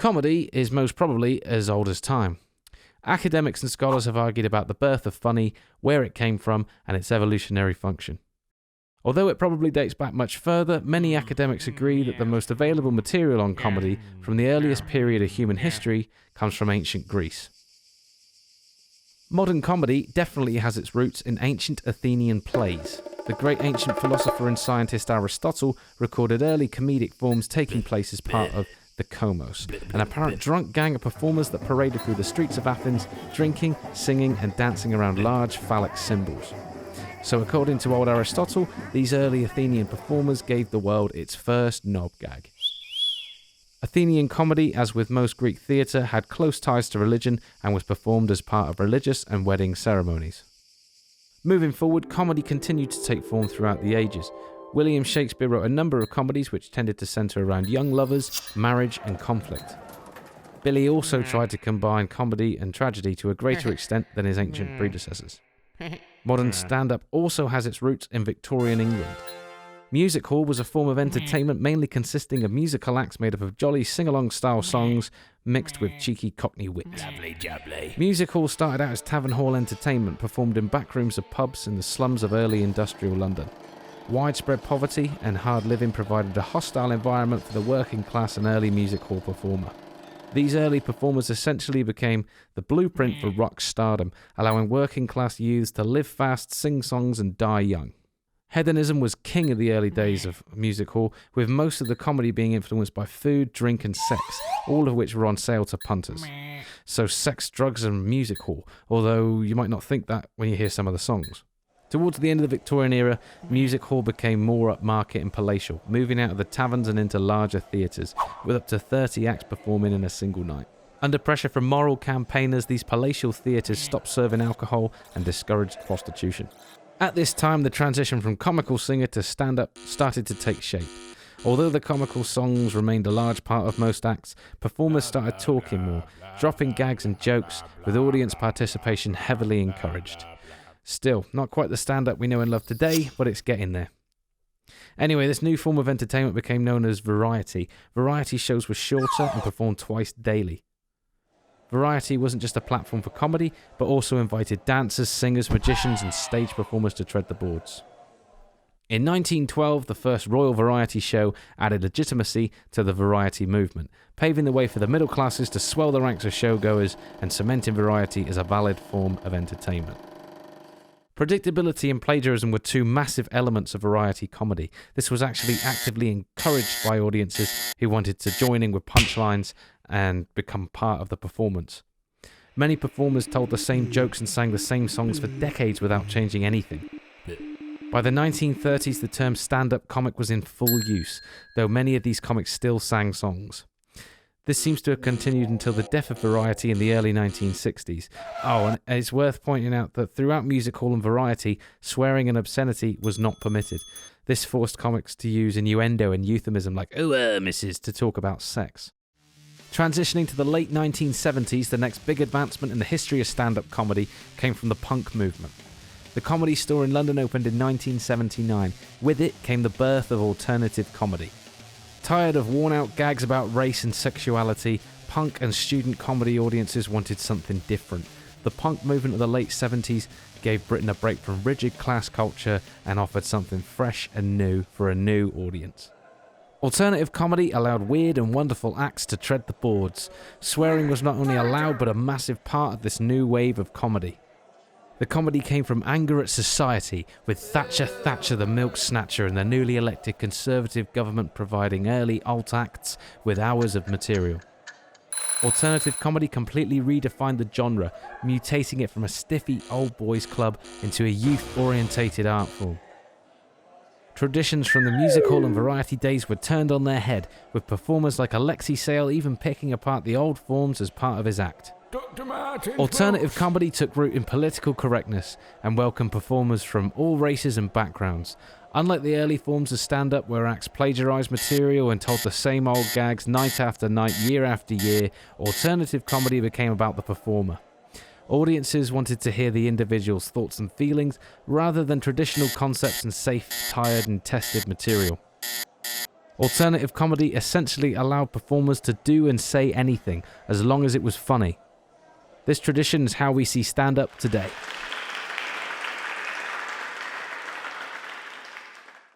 Comedy is most probably as old as time. Academics and scholars have argued about the birth of funny, where it came from, and its evolutionary function. Although it probably dates back much further, many academics agree that the most available material on comedy from the earliest period of human history comes from ancient Greece. Modern comedy definitely has its roots in ancient Athenian plays. The great ancient philosopher and scientist Aristotle recorded early comedic forms taking place as part of the Komos, an apparent drunk gang of performers that paraded through the streets of Athens, drinking, singing, and dancing around large phallic symbols. So according to old Aristotle, these early Athenian performers gave the world its first knob gag. Athenian comedy, as with most Greek theatre, had close ties to religion and was performed as part of religious and wedding ceremonies. Moving forward, comedy continued to take form throughout the ages. William Shakespeare wrote a number of comedies which tended to centre around young lovers, marriage and conflict. Billy also tried to combine comedy and tragedy to a greater extent than his ancient predecessors. Modern stand-up also has its roots in Victorian England. Music hall was a form of entertainment mainly consisting of musical acts made up of jolly sing-along style songs mixed with cheeky cockney wit. Music hall started out as tavern hall entertainment performed in back rooms of pubs in the slums of early industrial London. Widespread poverty and hard living provided a hostile environment for the working class and early music hall performer. These early performers essentially became the blueprint for rock stardom, allowing working class youths to live fast, sing songs and die young. Hedonism was king of the early days of music hall, with most of the comedy being influenced by food, drink and sex, all of which were on sale to punters. So sex, drugs and music hall, although you might not think that when you hear some of the songs. Towards the end of the Victorian era, music hall became more upmarket and palatial, moving out of the taverns and into larger theatres, with up to 30 acts performing in a single night. Under pressure from moral campaigners, these palatial theatres stopped serving alcohol and discouraged prostitution. At this time, the transition from comical singer to stand-up started to take shape. Although the comical songs remained a large part of most acts, performers started talking more, dropping gags and jokes, with audience participation heavily encouraged. Still, not quite the stand-up we know and love today, but it's getting there. Anyway, this new form of entertainment became known as variety. Variety shows were shorter and performed twice daily. Variety wasn't just a platform for comedy, but also invited dancers, singers, magicians, and stage performers to tread the boards. In 1912, the first Royal Variety Show added legitimacy to the variety movement, paving the way for the middle classes to swell the ranks of showgoers and cementing variety as a valid form of entertainment. Predictability and plagiarism were two massive elements of variety comedy. This was actually actively encouraged by audiences who wanted to join in with punchlines and become part of the performance. Many performers told the same jokes and sang the same songs for decades without changing anything. By the 1930s, the term stand-up comic was in full use, though many of these comics still sang songs. This seems to have continued until the death of variety in the early 1960s. Oh, and it's worth pointing out that throughout music hall and variety, swearing and obscenity was not permitted. This forced comics to use innuendo and euphemism like, missus, to talk about sex. Transitioning to the late 1970s, the next big advancement in the history of stand-up comedy came from the punk movement. The Comedy Store in London opened in 1979. With it came the birth of alternative comedy. Tired of worn-out gags about race and sexuality, punk and student comedy audiences wanted something different. The punk movement of the late 70s gave Britain a break from rigid class culture and offered something fresh and new for a new audience. Alternative comedy allowed weird and wonderful acts to tread the boards. Swearing was not only allowed but a massive part of this new wave of comedy. The comedy came from anger at society, with Thatcher the milk snatcher and the newly elected Conservative government providing early alt acts with hours of material. Alternative comedy completely redefined the genre, mutating it from a stiffy old boys club into a youth-orientated art form. Traditions from the music hall and variety days were turned on their head, with performers like Alexei Sayle even picking apart the old forms as part of his act. Alternative comedy took root in political correctness and welcomed performers from all races and backgrounds. Unlike the early forms of stand-up where acts plagiarised material and told the same old gags night after night, year after year, alternative comedy became about the performer. Audiences wanted to hear the individual's thoughts and feelings rather than traditional concepts and safe, tired and tested material. Alternative comedy essentially allowed performers to do and say anything, as long as it was funny. This tradition is how we see stand-up today.